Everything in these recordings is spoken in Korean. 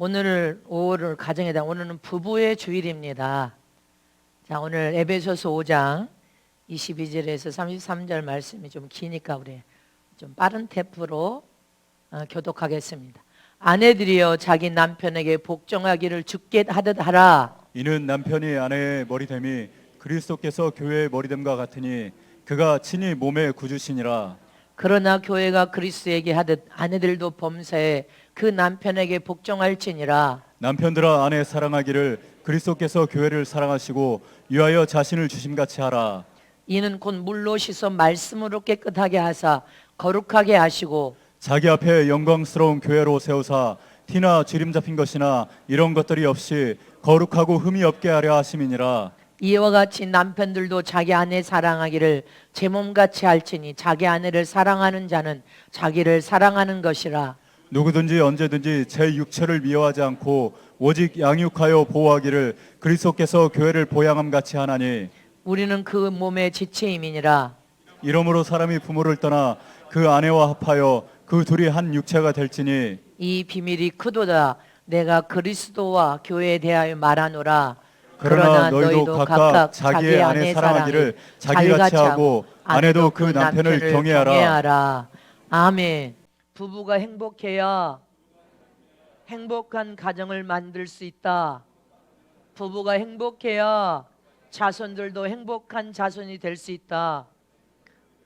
오늘 5월 가정에 대한 오늘은 부부의 주일입니다. 자, 오늘 에베소서 5장 22절에서 33절 말씀이 좀 기니까 우리 좀 빠른 템포로 교독하겠습니다. 아내들이여 자기 남편에게 복종하기를 주께 하듯 하라. 이는 남편이 아내의 머리됨이 그리스도께서 교회의 머리됨과 같으니 그가 친히 몸의 구주시니라. 그러나 교회가 그리스도에게 하듯 아내들도 범사에 그 남편에게 복종할지니라. 남편들아 아내 사랑하기를 그리스도께서 교회를 사랑하시고 위하여 자신을 주심같이 하라. 이는 곧 물로 씻어 말씀으로 깨끗하게 하사 거룩하게 하시고 자기 앞에 영광스러운 교회로 세우사 티나 주림 잡힌 것이나 이런 것들이 없이 거룩하고 흠이 없게 하려 하심이니라. 이와 같이 남편들도 자기 아내 사랑하기를 제 몸같이 할지니 자기 아내를 사랑하는 자는 자기를 사랑하는 것이라. 누구든지 언제든지 제 육체를 미워하지 않고 오직 양육하여 보호하기를 그리스도께서 교회를 보양함 같이 하나니 우리는 그 몸의 지체임이니라. 이러므로 사람이 부모를 떠나 그 아내와 합하여 그 둘이 한 육체가 될지니 이 비밀이 크도다. 내가 그리스도와 교회에 대하여 말하노라. 그러나 너희도 각각 자기의 아내 사랑하기를 자기같이 하고 아내도 그 남편을 경외하라. 아멘. 부부가 행복해야 행복한 가정을 만들 수 있다. 부부가 행복해야 자손들도 행복한 자손이 될 수 있다.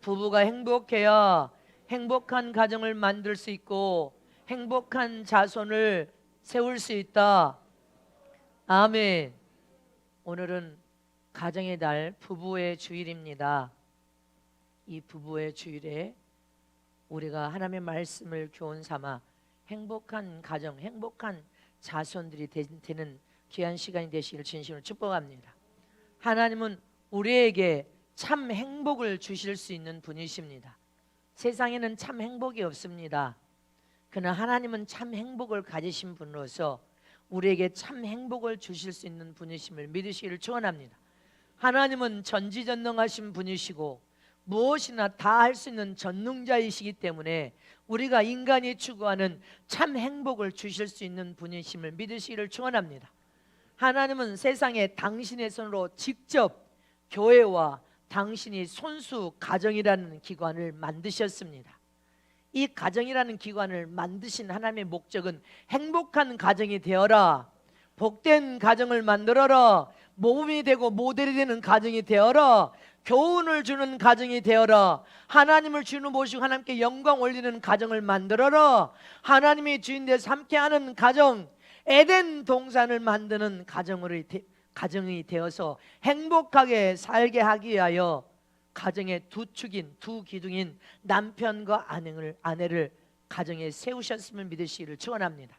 부부가 행복해야 행복한 가정을 만들 수 있고 행복한 자손을 세울 수 있다. 아멘. 오늘은 가정의 달 부부의 주일입니다. 이 부부의 주일에 우리가 하나님의 말씀을 교훈 삼아 행복한 가정, 행복한 자손들이 되는 귀한 시간이 되시기를 진심으로 축복합니다. 하나님은 우리에게 참 행복을 주실 수 있는 분이십니다. 세상에는 참 행복이 없습니다. 그러나 하나님은 참 행복을 가지신 분으로서 우리에게 참 행복을 주실 수 있는 분이심을 믿으시기를 축원합니다. 하나님은 전지전능하신 분이시고 무엇이나 다 할 수 있는 전능자이시기 때문에 우리가 인간이 추구하는 참 행복을 주실 수 있는 분이심을 믿으시기를 축원합니다. 하나님은 세상에 당신의 손으로 직접 교회와 당신이 손수 가정이라는 기관을 만드셨습니다. 이 가정이라는 기관을 만드신 하나님의 목적은 행복한 가정이 되어라, 복된 가정을 만들어라, 모범이 되고 모델이 되는 가정이 되어라, 교훈을 주는 가정이 되어라, 하나님을 주는 모시고 하나님께 영광 올리는 가정을 만들어라, 하나님이 주인 되어서 함께하는 가정, 에덴 동산을 만드는 가정이 되어서 행복하게 살게 하기 위하여 가정의 두 축인, 두 기둥인 남편과 아내를 가정에 세우셨음을 믿으시기를 축원합니다.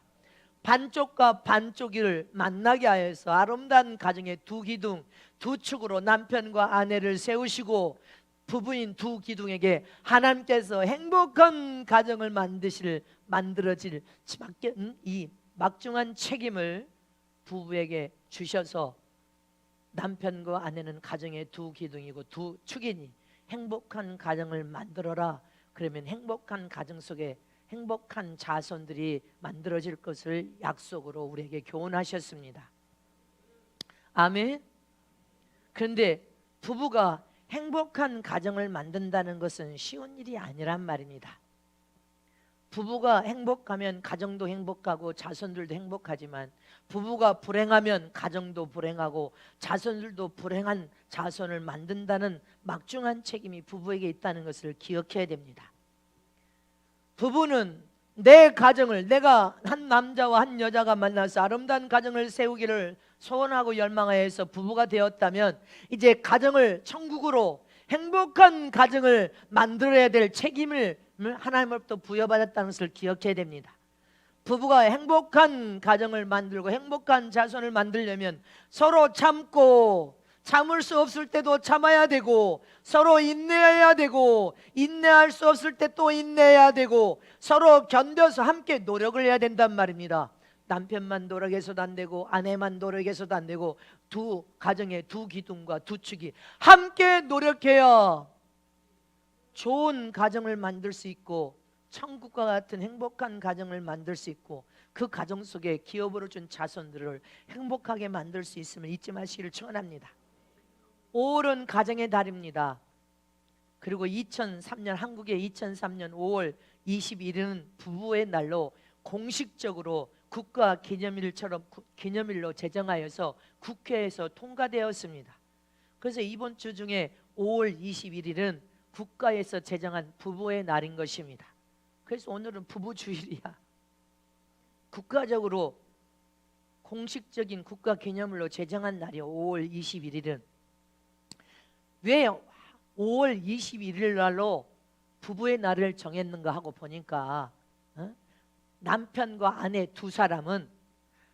반쪽과 반쪽을 만나게 하여서 아름다운 가정의 두 기둥, 두 축으로 남편과 아내를 세우시고 부부인 두 기둥에게 하나님께서 행복한 가정을 만들어질 이 막중한 책임을 부부에게 주셔서 남편과 아내는 가정의 두 기둥이고 두 축이니 행복한 가정을 만들어라. 그러면 행복한 가정 속에 행복한 자손들이 만들어질 것을 약속으로 우리에게 교훈하셨습니다. 아멘. 그런데 부부가 행복한 가정을 만든다는 것은 쉬운 일이 아니란 말입니다. 부부가 행복하면 가정도 행복하고 자손들도 행복하지만 부부가 불행하면 가정도 불행하고 자손들도 불행한 자손을 만든다는 막중한 책임이 부부에게 있다는 것을 기억해야 됩니다. 부부는 내 가정을, 내가 한 남자와 한 여자가 만나서 아름다운 가정을 세우기를 소원하고 열망하여서 부부가 되었다면 이제 가정을 천국으로 행복한 가정을 만들어야 될 책임을 하나님으로부터 부여받았다는 것을 기억해야 됩니다. 부부가 행복한 가정을 만들고 행복한 자손을 만들려면 서로 참고 참을 수 없을 때도 참아야 되고 서로 인내해야 되고 인내할 수 없을 때 또 인내해야 되고 서로 견뎌서 함께 노력을 해야 된단 말입니다. 남편만 노력해서도 안 되고 아내만 노력해서도 안 되고 두 가정의 두 기둥과 두 축이 함께 노력해야 좋은 가정을 만들 수 있고 천국과 같은 행복한 가정을 만들 수 있고 그 가정 속에 기업으로 준 자손들을 행복하게 만들 수 있음을 잊지 마시기를 축원합니다. 5월은 가정의 달입니다. 그리고 2003년 한국의 2003년 5월 21일은 부부의 날로 공식적으로 국가 기념일로 제정하여서 국회에서 통과되었습니다. 그래서 이번 주 중에 5월 21일은 국가에서 제정한 부부의 날인 것입니다. 그래서 오늘은 부부주일이야. 국가적으로 공식적인 국가 기념일로 제정한 날이요 5월 21일은. 왜 5월 21일 날로 부부의 날을 정했는가 하고 보니까 남편과 아내 두 사람은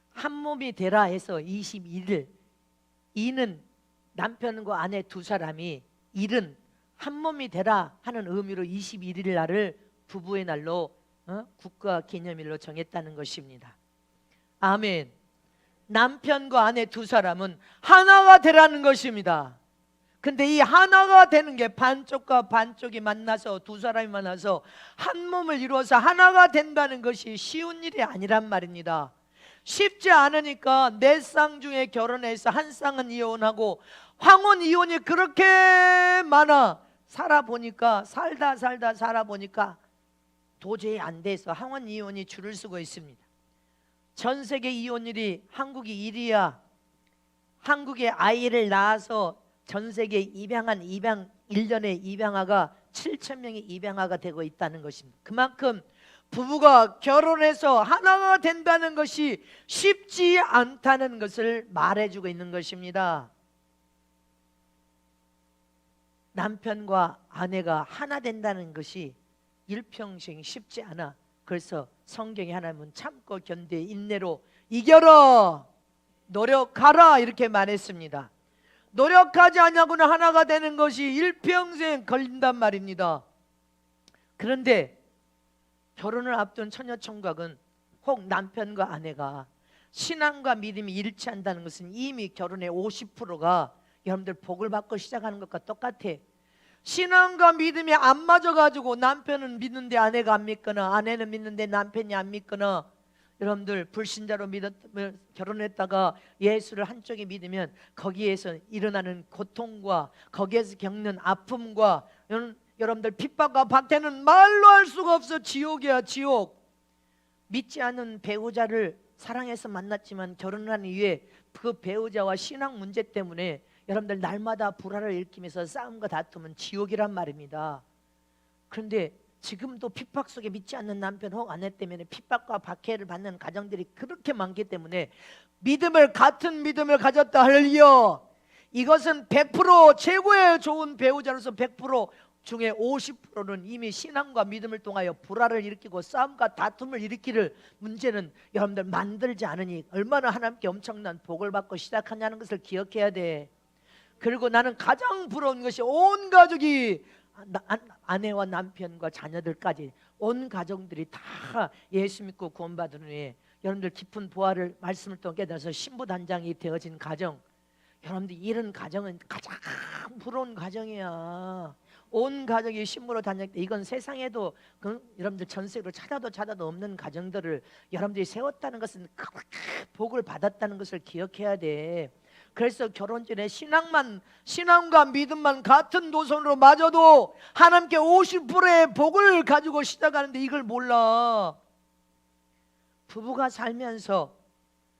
한 몸이 되라 해서 21일, 이는 남편과 아내 두 사람이 일은 한 몸이 되라 하는 의미로 21일 날을 부부의 날로 국가 기념일로 정했다는 것입니다. 아멘. 남편과 아내 두 사람은 하나가 되라는 것입니다. 근데 이 하나가 되는 게 반쪽과 반쪽이 만나서 두 사람이 만나서 한 몸을 이루어서 하나가 된다는 것이 쉬운 일이 아니란 말입니다. 쉽지 않으니까 네 쌍 중에 결혼해서 한 쌍은 이혼하고 황혼 이혼이 그렇게 많아. 살아보니까 도저히 안 돼서 황혼 이혼이 줄을 서고 있습니다. 전 세계 이혼율이 한국이 1위야. 한국에 아이를 낳아서 전 세계 1년에 입양아가 7,000명이 입양아가 되고 있다는 것입니다. 그만큼 부부가 결혼해서 하나가 된다는 것이 쉽지 않다는 것을 말해주고 있는 것입니다. 남편과 아내가 하나 된다는 것이 일평생 쉽지 않아. 그래서 성경에 하나님은 참고 견뎌 인내로 이겨라, 노력하라 이렇게 말했습니다. 노력하지 않냐고는 하나가 되는 것이 일평생 걸린단 말입니다. 그런데 결혼을 앞둔 처녀총각은 혹 남편과 아내가 신앙과 믿음이 일치한다는 것은 이미 결혼의 50%가 여러분들 복을 받고 시작하는 것과 똑같아. 신앙과 믿음이 안 맞아가지고 남편은 믿는데 아내가 안 믿거나 아내는 믿는데 남편이 안 믿거나, 여러분들 불신자로 결혼했다가 예수를 한쪽이 믿으면 거기에서 일어나는 고통과 거기에서 겪는 아픔과 여러분들 핍박과 박해는 말로 할 수가 없어. 지옥이야, 지옥. 믿지 않은 배우자를 사랑해서 만났지만 결혼한 이후에 그 배우자와 신앙 문제 때문에 여러분들 날마다 불화를 일으키면서 싸움과 다툼은 지옥이란 말입니다. 그런데 지금도 핍박 속에 믿지 않는 남편 혹 아내 때문에 핍박과 박해를 받는 가정들이 그렇게 많기 때문에 같은 믿음을 가졌다. 할렐루야. 이것은 100% 최고의 좋은 배우자로서 100% 중에 50%는 이미 신앙과 믿음을 통하여 불화를 일으키고 싸움과 다툼을 일으키는 문제는 여러분들 만들지 않으니 얼마나 하나님께 엄청난 복을 받고 시작하냐는 것을 기억해야 돼. 그리고 나는 가장 부러운 것이 온 가족이, 아내와 남편과 자녀들까지 온 가정들이 다 예수 믿고 구원받은 후에 여러분들 깊은 부활을 말씀을 통해 깨달아서 신부단장이 되어진 가정, 여러분들 이런 가정은 가장 부러운 가정이야. 온 가족이 신부로 단장돼. 이건 세상에도 여러분들 전세로 찾아도 없는 가정들을 여러분들이 세웠다는 것은 복을 받았다는 것을 기억해야 돼. 그래서 결혼 전에 신앙과 믿음만 같은 노선으로 맞아도 하나님께 50%의 복을 가지고 시작하는데 이걸 몰라. 부부가 살면서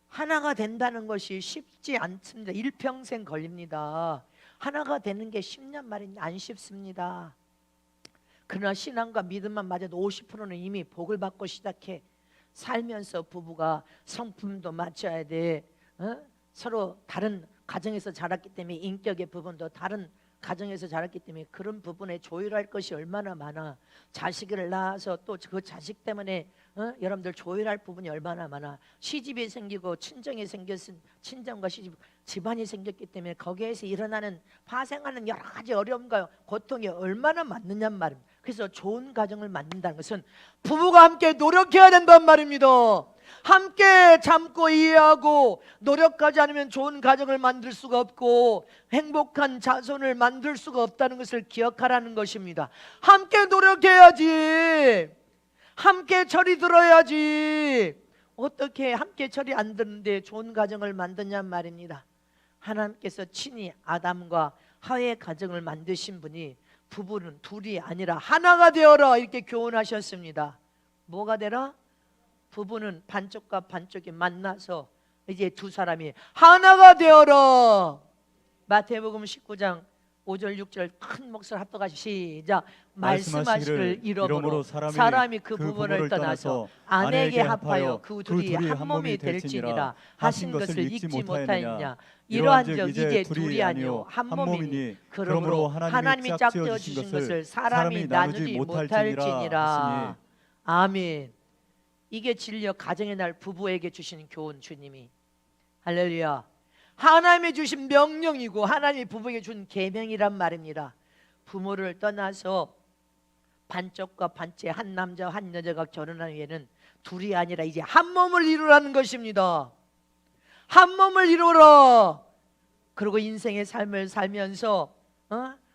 하나가 된다는 것이 쉽지 않습니다. 일평생 걸립니다. 하나가 되는 게 10년 말이 안 쉽습니다. 그러나 신앙과 믿음만 맞아도 50%는 이미 복을 받고 시작해. 살면서 부부가 성품도 맞춰야 돼. 서로 다른 가정에서 자랐기 때문에 인격의 부분도 다른 가정에서 자랐기 때문에 그런 부분에 조율할 것이 얼마나 많아. 자식을 낳아서 또 그 자식 때문에 여러분들 조율할 부분이 얼마나 많아. 시집이 생기고 친정이 생겼은 친정과 시집 집안이 생겼기 때문에 거기에서 일어나는 파생하는 여러 가지 어려움과 고통이 얼마나 많느냔 말입니다. 그래서 좋은 가정을 만든다는 것은 부부가 함께 노력해야 된단 말입니다. 함께 참고 이해하고 노력하지 않으면 좋은 가정을 만들 수가 없고 행복한 자손을 만들 수가 없다는 것을 기억하라는 것입니다. 함께 노력해야지. 함께 절이 들어야지. 어떻게 함께 절이 안 드는데 좋은 가정을 만드냔 말입니다. 하나님께서 친히 아담과 하와의 가정을 만드신 분이 부부는 둘이 아니라 하나가 되어라 이렇게 교훈하셨습니다. 뭐가 되라? 부부는 반쪽과 반쪽이 만나서 이제 두 사람이 하나가 되어라. 마태복음 19장 5절 6절 큰 목소리 합독하시 시작. 말씀하시기를 이러므로 사람이 그 부부를 떠나서 아내에게 합하여 그 둘이 한 몸이 될지니라 하신 것을 읽지 못하였느냐. 이러한즉 이제 둘이 아니요 한 몸이니 그러므로 하나님이 짝지어 주신 것을 사람이 나누지 못할지니라. 아멘. 이게 진리여 가정의 날 부부에게 주시는 교훈. 주님이 할렐루야. 하나님이 주신 명령이고 하나님이 부부에게 준 계명이란 말입니다. 부모를 떠나서 반쪽과 반째 한 남자와 한 여자가 결혼한 후에는 둘이 아니라 이제 한 몸을 이루라는 것입니다. 한 몸을 이루라. 그리고 인생의 삶을 살면서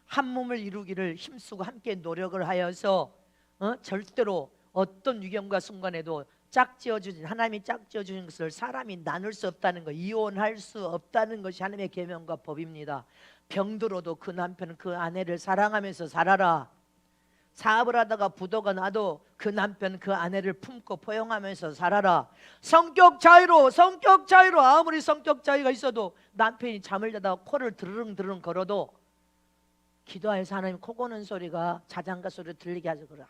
한 몸을 이루기를 힘쓰고 함께 노력을 하여서 절대로 어떤 위경과 순간에도 하나님이 짝지어 주신 것을 사람이 나눌 수 없다는 것, 이혼할 수 없다는 것이 하나님의 계명과 법입니다. 병들어도 그 남편은 그 아내를 사랑하면서 살아라. 사업을 하다가 부도가 나도 그 남편 그 아내를 품고 포용하면서 살아라. 성격 자유로 아무리 성격 자유가 있어도 남편이 잠을 자다가 코를 드르릉 걸어도 기도하여서 하나님 코 고는 소리가 자장가 소리로 들리게 하셔서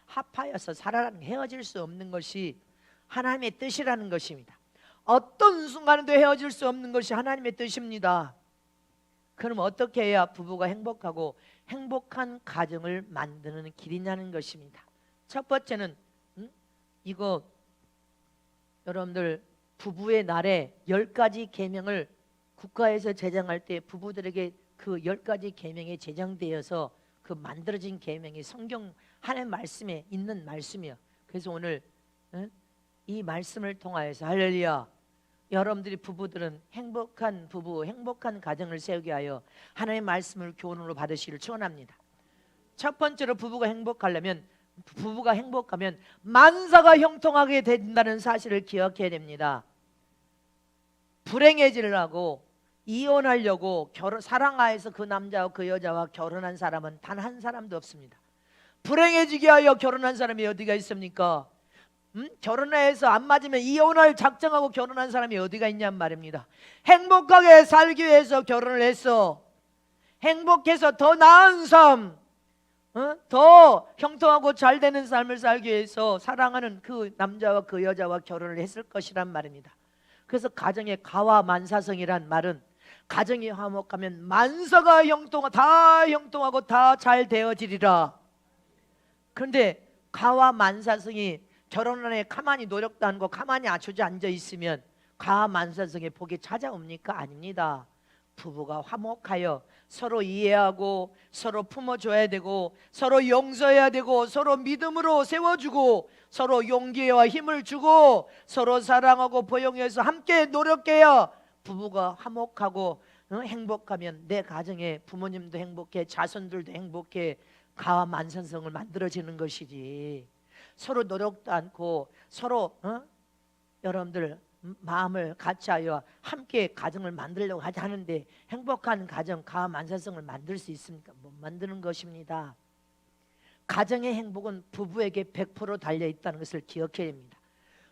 합하여서 살아라는, 헤어질 수 없는 것이 하나님의 뜻이라는 것입니다. 어떤 순간에도 헤어질 수 없는 것이 하나님의 뜻입니다. 그럼 어떻게 해야 부부가 행복하고 행복한 가정을 만드는 길이냐는 것입니다. 첫 번째는 이거 여러분들 부부의 날에 10가지 계명을 국가에서 제정할 때 부부들에게 그 10가지 계명이 제정되어서 그 만들어진 계명이 성경 하나님 말씀에 있는 말씀이요. 그래서 오늘 이 말씀을 통하여서 할렐루야, 여러분들이 부부들은 행복한 부부, 행복한 가정을 세우게 하여 하나님의 말씀을 교훈으로 받으시기를 축원합니다. 첫 번째로 부부가 행복하면 만사가 형통하게 된다는 사실을 기억해야 됩니다. 불행해지려고 이혼하려고 사랑하여서 그 남자와 그 여자와 결혼한 사람은 단 한 사람도 없습니다. 불행해지게 하여 결혼한 사람이 어디가 있습니까? 결혼해서 안 맞으면 이혼할 작정하고 결혼한 사람이 어디가 있냔 말입니다. 행복하게 살기 위해서 결혼을 했어. 행복해서 더 나은 삶, 더 형통하고 잘 되는 삶을 살기 위해서 사랑하는 그 남자와 그 여자와 결혼을 했을 것이란 말입니다. 그래서 가정의 가와 만사성이란 말은 가정이 화목하면 만사가 다 형통하고 다 잘 되어지리라. 그런데 가와 만사성이 결혼 안에 가만히 노력도 안 하고 가만히 주저앉아 있으면 가와 만사성의 복이 찾아옵니까? 아닙니다. 부부가 화목하여 서로 이해하고 서로 품어줘야 되고 서로 용서해야 되고 서로 믿음으로 세워주고 서로 용기와 힘을 주고 서로 사랑하고 포용해서 함께 노력해야 부부가 화목하고 행복하면 내 가정에 부모님도 행복해, 자손들도 행복해, 가와 만선성을 만들어지는 것이지. 서로 노력도 않고 서로 여러분들 마음을 같이하여 함께 가정을 만들려고 하는데 행복한 가정, 가와 만선성을 만들 수 있습니까? 못 만드는 것입니다. 가정의 행복은 부부에게 100% 달려있다는 것을 기억해야 합니다.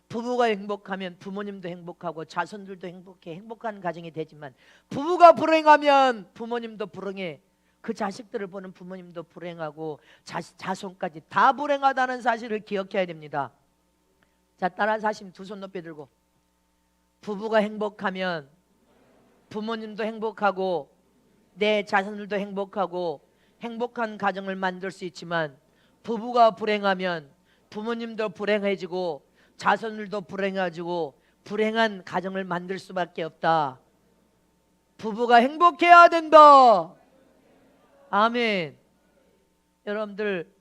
부부가 행복하면 부모님도 행복하고 자손들도 행복해, 행복한 가정이 되지만 부부가 불행하면 부모님도 불행해, 그 자식들을 보는 부모님도 불행하고 자손까지 다 불행하다는 사실을 기억해야 됩니다. 자, 따라서 하시면 두 손 높이 들고, 부부가 행복하면 부모님도 행복하고 내 자손들도 행복하고 행복한 가정을 만들 수 있지만 부부가 불행하면 부모님도 불행해지고 자손들도 불행해지고 불행한 가정을 만들 수밖에 없다. 부부가 행복해야 된다. 아멘. 여러분들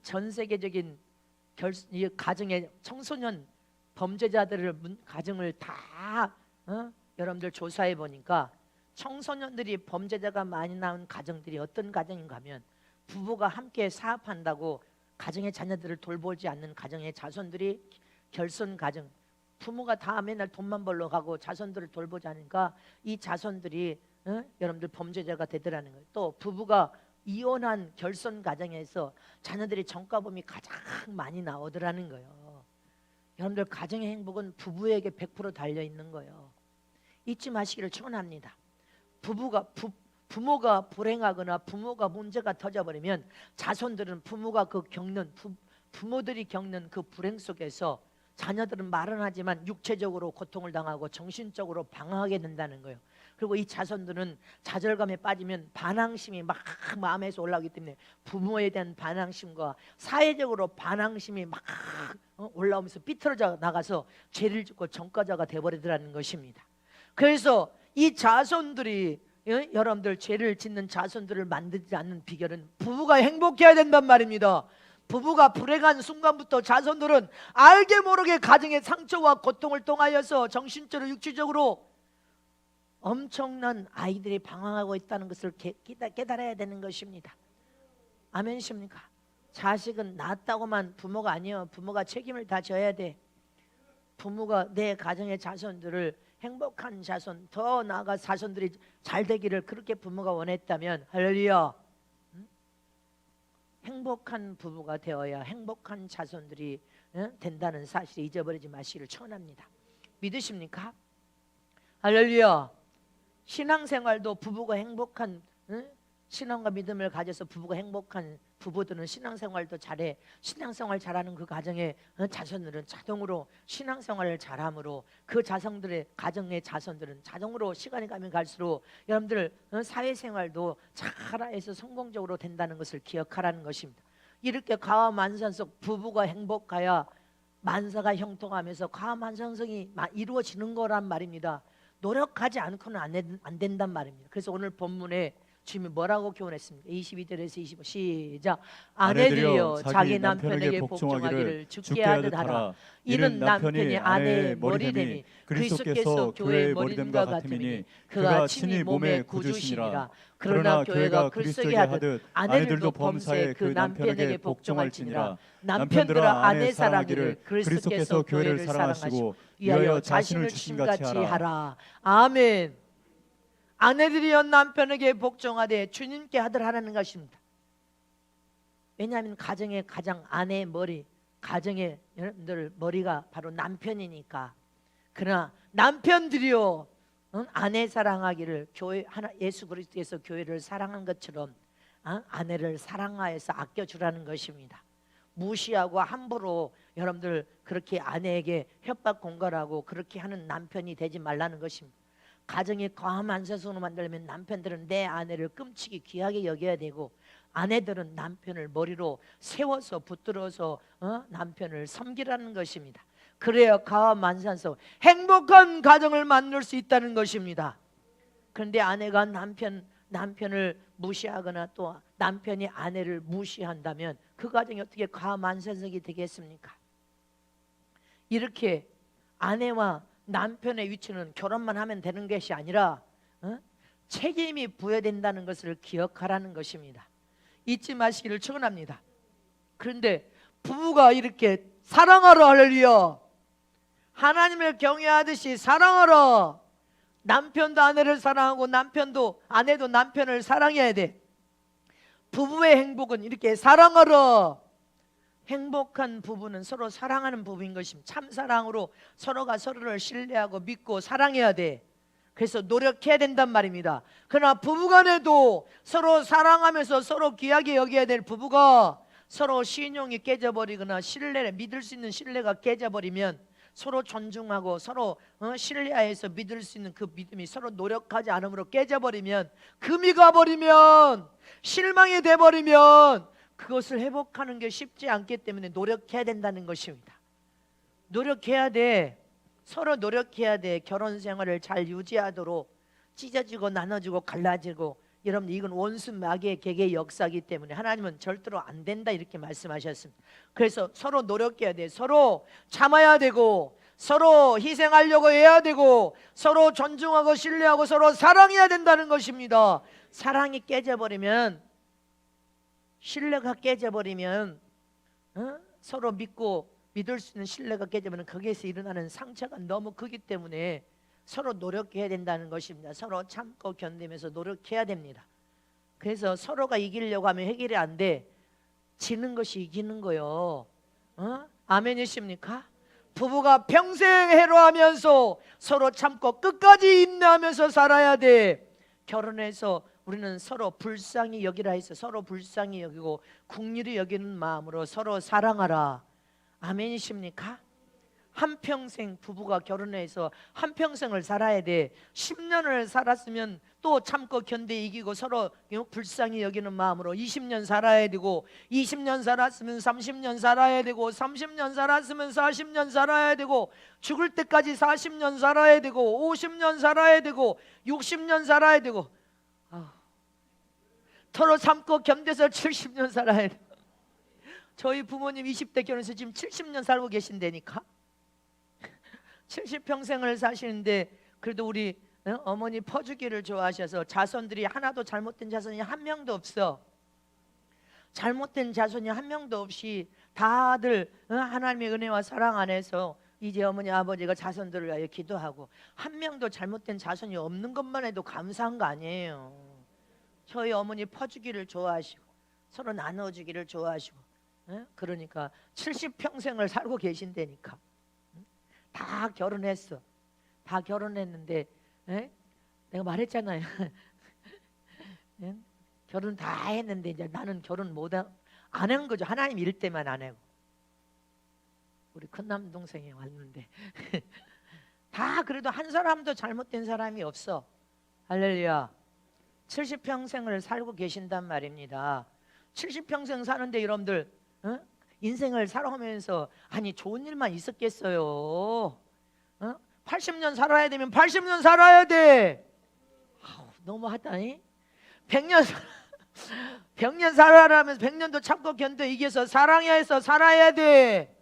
전 세계적인 이 가정의 청소년 범죄자들을 가정을 다 여러분들 조사해 보니까 청소년들이 범죄자가 많이 나온 가정들이 어떤 가정인가 하면 부부가 함께 사업한다고 가정의 자녀들을 돌보지 않는 가정의 자손들이 결손 가정, 부모가 다 맨날 돈만 벌러 가고 자손들을 돌보자니까 이 자손들이 여러분들 범죄자가 되더라는 거예요. 또 부부가 이혼한 결손 가정에서 자녀들이 전과범이 가장 많이 나오더라는 거예요. 여러분들 가정의 행복은 부부에게 100% 달려 있는 거예요. 잊지 마시기를 축원합니다. 부모가 불행하거나 부모가 문제가 터져버리면 자손들은 부모들이 겪는 그 불행 속에서 자녀들은 말은 하지만 육체적으로 고통을 당하고 정신적으로 방황하게 된다는 거예요. 그리고 이 자손들은 좌절감에 빠지면 반항심이 막 마음에서 올라오기 때문에 부모에 대한 반항심과 사회적으로 반항심이 막 올라오면서 삐뚤어져 나가서 죄를 짓고 전과자가 되어버리더라는 것입니다. 그래서 이 자손들이 여러분들 죄를 짓는 자손들을 만들지 않는 비결은 부부가 행복해야 된단 말입니다. 부부가 불행한 순간부터 자손들은 알게 모르게 가정의 상처와 고통을 통하여서 정신적으로 육체적으로 엄청난 아이들이 방황하고 있다는 것을 깨달아야 되는 것입니다. 아멘이십니까? 자식은 낳았다고만 부모가 아니에요. 부모가 책임을 다 져야 돼. 부모가 내 가정의 자손들을 행복한 자손, 더 나아가 자손들이 잘 되기를 그렇게 부모가 원했다면 할렐루야, 행복한 부부가 되어야 행복한 자손들이 된다는 사실을 잊어버리지 마시기를 축원합니다. 믿으십니까? 할렐루야. 신앙생활도 부부가 행복한 신앙과 믿음을 가져서 부부가 행복한 부부들은 신앙생활도 잘해. 신앙생활 잘하는 그 가정의 자손들은 자동으로 신앙생활을 잘함으로 그 자성들의 가정의 자손들은 자동으로 시간이 가면 갈수록 여러분들 사회생활도 잘해서 성공적으로 된다는 것을 기억하라는 것입니다. 이렇게 가와만산 속 부부가 행복해야 만사가 형통하면서 가와만상성이 이루어지는 거란 말입니다. 노력하지 않고는 안 된단 말입니다. 그래서 오늘 본문에 주님이 뭐라고 교훈했습니까? 22절에서 25 시작. 아내들이여 자기 남편에게 복종하기를 주께 하듯 하라. 이는 남편이 아내의 머리됨이 그리스도께서 교회의 머리됨과 같음이니 그가 친히 몸의 구주시니라. 그러나 교회가 그리스도에게 하듯 아내들도 범사에 그 남편에게 복종할지니라. 남편들아 아내 사랑하기를 그리스도께서 교회를 사랑하시고 위하여 자신을 주신 같이 하라. 아멘. 아내들이여 남편에게 복종하되 주님께 하들 하라는 것입니다. 왜냐하면 가정의 가장 아내의 머리, 가정의 여러분들 머리가 바로 남편이니까. 그러나 남편들이여 아내 사랑하기를 교회 하나 예수 그리스도께서 교회를 사랑한 것처럼 아내를 사랑하여서 아껴주라는 것입니다. 무시하고 함부로 여러분들 그렇게 아내에게 협박 공갈하고 그렇게 하는 남편이 되지 말라는 것입니다. 가정이 과한 세상으로 만들려면 남편들은 내 아내를 끔찍이 귀하게 여겨야 되고 아내들은 남편을 머리로 세워서 붙들어서 남편을 섬기라는 것입니다. 그래야 가만산서 행복한 가정을 만들 수 있다는 것입니다. 그런데 아내가 남편을 무시하거나 또 남편이 아내를 무시한다면 그 가정이 어떻게 가만산성이 되겠습니까? 이렇게 아내와 남편의 위치는 결혼만 하면 되는 것이 아니라 책임이 부여된다는 것을 기억하라는 것입니다. 잊지 마시기를 축원합니다. 그런데 부부가 이렇게 사랑하라 할렐루야, 하나님을 경외하듯이 사랑하라. 남편도 아내를 사랑하고 아내도 남편을 사랑해야 돼. 부부의 행복은 이렇게 사랑하라. 행복한 부부는 서로 사랑하는 부부인 것입니다. 참 사랑으로 서로가 서로를 신뢰하고 믿고 사랑해야 돼. 그래서 노력해야 된단 말입니다. 그러나 부부간에도 서로 사랑하면서 서로 귀하게 여겨야 될 부부가 서로 신용이 깨져버리거나 믿을 수 있는 신뢰가 깨져버리면 서로 존중하고 서로 신뢰해서 믿을 수 있는 그 믿음이 서로 노력하지 않음으로 깨져버리면, 금이 가버리면, 실망이 돼버리면 그것을 회복하는 게 쉽지 않기 때문에 노력해야 된다는 것입니다. 노력해야 돼. 서로 노력해야 돼. 결혼 생활을 잘 유지하도록. 찢어지고 나눠지고 갈라지고, 여러분 이건 원수 마귀의 개개의 역사이기 때문에 하나님은 절대로 안 된다 이렇게 말씀하셨습니다. 그래서 서로 노력해야 돼. 서로 참아야 되고 서로 희생하려고 해야 되고 서로 존중하고 신뢰하고 서로 사랑해야 된다는 것입니다. 사랑이 깨져버리면, 신뢰가 깨져버리면 서로 믿고 믿을 수 있는 신뢰가 깨지면 거기에서 일어나는 상처가 너무 크기 때문에 서로 노력해야 된다는 것입니다. 서로 참고 견디면서 노력해야 됩니다. 그래서 서로가 이기려고 하면 해결이 안 돼. 지는 것이 이기는 거요. 아멘이십니까? 부부가 평생 해로하면서 서로 참고 끝까지 인내하면서 살아야 돼. 결혼해서 우리는 서로 불쌍히 여기라 해서 서로 불쌍히 여기고 긍휼히 여기는 마음으로 서로 사랑하라. 아멘이십니까? 한평생 부부가 결혼해서 한평생을 살아야 돼. 10년을 살았으면 또 참고 견디 이기고 서로 불쌍히 여기는 마음으로 20년 살아야 되고, 20년 살았으면 30년 살아야 되고, 30년 살았으면 40년 살아야 되고, 죽을 때까지 40년 살아야 되고, 50년 살아야 되고, 60년 살아야 되고, 서로 참고 견뎌서 70년 살아야 돼. 저희 부모님 20대 결혼해서 지금 70년 살고 계신다니까. 70평생을 사시는데 그래도 우리 어머니 퍼주기를 좋아하셔서 자손들이 하나도 잘못된 자손이 한 명도 없어. 잘못된 자손이 한 명도 없이 다들 하나님의 은혜와 사랑 안에서 이제 어머니 아버지가 자손들을 위하여 기도하고 한 명도 잘못된 자손이 없는 것만 해도 감사한 거 아니에요. 저희 어머니 퍼주기를 좋아하시고 서로 나눠주기를 좋아하시고, 그러니까 70평생을 살고 계신다니까. 다 결혼했어. 다 결혼했는데 내가 말했잖아요. 결혼 다 했는데 이제 나는 결혼 안 한 거죠. 하나님 일 때만 안 하고. 우리 큰 남동생이 왔는데 다 그래도 한 사람도 잘못된 사람이 없어. 할렐루야. 70평생을 살고 계신단 말입니다. 70평생 사는데 여러분들 인생을 살아오면서 아니 좋은 일만 있었겠어요? 80년 살아야 되면 80년 살아야 돼. 너무하다니. 100년 살아라면서 100년도 참고 견뎌 이겨서 사랑해야 해서 살아야 돼.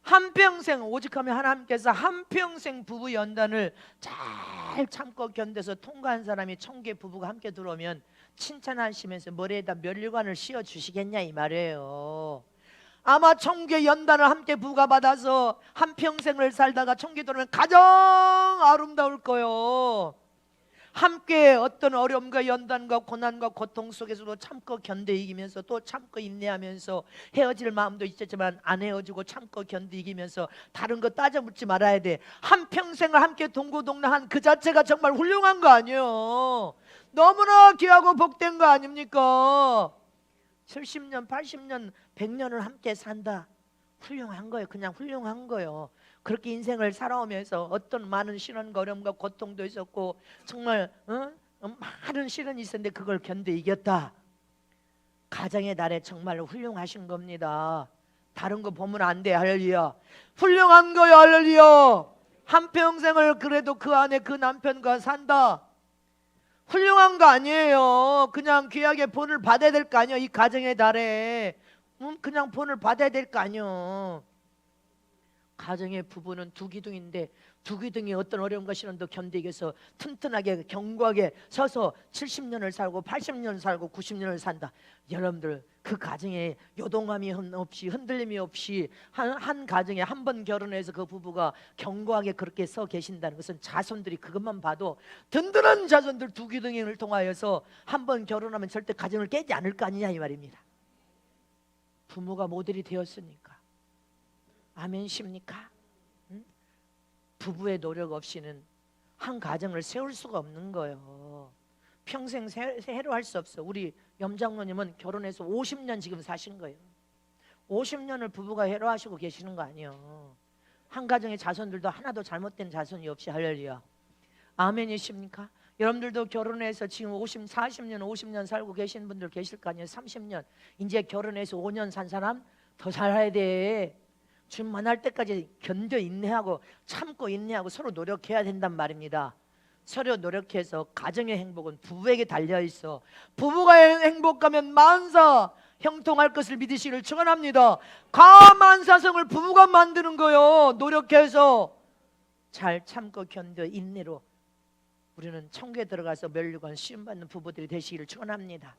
한평생, 오직하면 하나님께서 한평생 부부 연단을 잘 참고 견뎌서 통과한 사람이 천국의 부부가 함께 들어오면 칭찬하시면서 머리에다 면류관을 씌워주시겠냐 이 말이에요. 아마 천국의 연단을 함께 부가 받아서 한평생을 살다가 천국에 들어오면 가장 아름다울 거요. 함께 어떤 어려움과 연단과 고난과 고통 속에서도 참고 견뎌 이기면서 또 참고 인내하면서 헤어질 마음도 있었지만 안 헤어지고 참고 견뎌 이기면서 다른 거 따져 묻지 말아야 돼. 한평생을 함께 동고동락한 그 자체가 정말 훌륭한 거 아니에요. 너무나 귀하고 복된 거 아닙니까? 70년, 80년, 100년을 함께 산다. 훌륭한 거예요. 그냥 훌륭한 거예요. 그렇게 인생을 살아오면서 어떤 많은 시련과 어려움과 고통도 있었고 정말 많은 시련이 있었는데 그걸 견뎌 이겼다. 가정의 날에 정말 훌륭하신 겁니다. 다른 거 보면 안 돼. 할렐루야. 훌륭한 거예요. 할렐루야. 한평생을 그래도 그 안에 그 남편과 산다. 훌륭한 거 아니에요. 그냥 귀하게 본을 받아야 될 거 아니에요. 이 가정의 달에 그냥 본을 받아야 될 거 아니에요. 가정의 부부는 두 기둥인데 두 기둥이 어떤 어려움과 시련도 견디기 위해서 튼튼하게 견고하게 서서 70년을 살고 80년 살고 90년을 산다. 여러분들 그 가정에 요동함이 없이 흔들림이 없이 한 가정에 한 번 결혼해서 그 부부가 견고하게 그렇게 서 계신다는 것은 자손들이 그것만 봐도 든든한 자손들 두 기둥을 통하여서 한 번 결혼하면 절대 가정을 깨지 않을 거 아니냐 이 말입니다. 부모가 모델이 되었으니까. 아멘십니까? 부부의 노력 없이는 한 가정을 세울 수가 없는 거예요. 평생 해로할 수 없어. 우리 염장로님은 결혼해서 50년 지금 사신 거예요. 50년을 부부가 해로하시고 계시는 거 아니에요. 한 가정의 자손들도 하나도 잘못된 자손이 없이 할렐루야. 아멘이십니까? 여러분들도 결혼해서 지금 40년 50년 살고 계신 분들 계실 거 아니에요. 30년 이제 결혼해서 5년 산 사람 더 살아야 돼. 주님 만날 때까지 견뎌 인내하고 참고 인내하고 서로 노력해야 된단 말입니다. 서로 노력해서 가정의 행복은 부부에게 달려있어. 부부가 행복하면 만사 형통할 것을 믿으시기를 축원합니다. 가만사성을 부부가 만드는 거요. 노력해서 잘 참고 견뎌 인내로 우리는 천국에 들어가서 면류관 시험받는 부부들이 되시기를 축원합니다.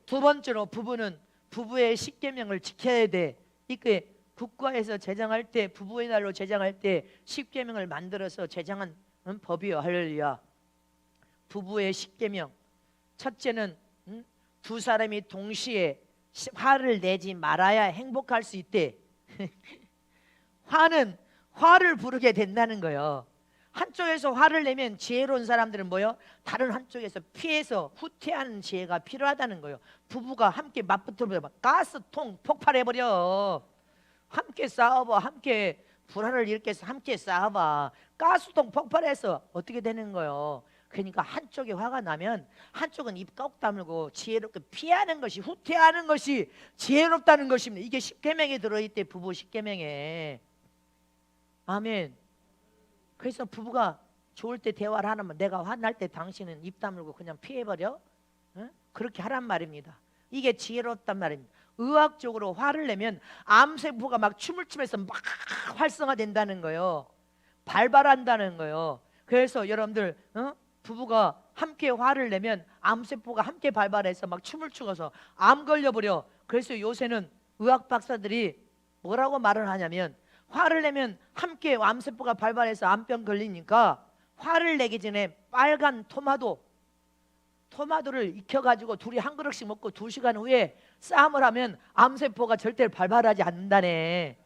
두 번째로 부부는 부부의 십계명을 지켜야 돼. 이게 국가에서 제정할 때, 부부의 날로 제정할 때 십계명을 만들어서 제정한 법이요. 할렐루야. 부부의 십계명. 첫째는 두 사람이 동시에 화를 내지 말아야 행복할 수 있대. 화를 부르게 된다는 거예요. 한쪽에서 화를 내면 지혜로운 사람들은 뭐요? 다른 한쪽에서 피해서 후퇴하는 지혜가 필요하다는 거예요. 부부가 함께 맞붙으면 가스통 폭발해버려. 함께 싸워봐. 함께 불화를 일으켜서 함께 싸워봐. 가스통 폭발해서 어떻게 되는 거예요? 그러니까 한쪽에 화가 나면 한쪽은 입 꼭 다물고 지혜롭게 피하는 것이, 후퇴하는 것이 지혜롭다는 것입니다. 이게 십계명에 들어있대. 부부 십계명에. 아멘. 그래서 부부가 좋을 때 대화를 하면, 내가 화날 때 당신은 입 다물고 그냥 피해버려? 응? 그렇게 하란 말입니다. 이게 지혜롭단 말입니다. 의학적으로 화를 내면 암세포가 막 춤을 추면서 막 활성화된다는 거예요. 발발한다는 거예요. 그래서 여러분들 부부가 함께 화를 내면 암세포가 함께 발발해서 막 춤을 추어서 암 걸려버려. 그래서 요새는 의학 박사들이 뭐라고 말을 하냐면, 화를 내면 함께 암세포가 발발해서 암병 걸리니까 화를 내기 전에 빨간 토마토를 익혀가지고 둘이 한 그릇씩 먹고 2시간 후에 싸움을 하면 암세포가 절대 발발하지 않는다네.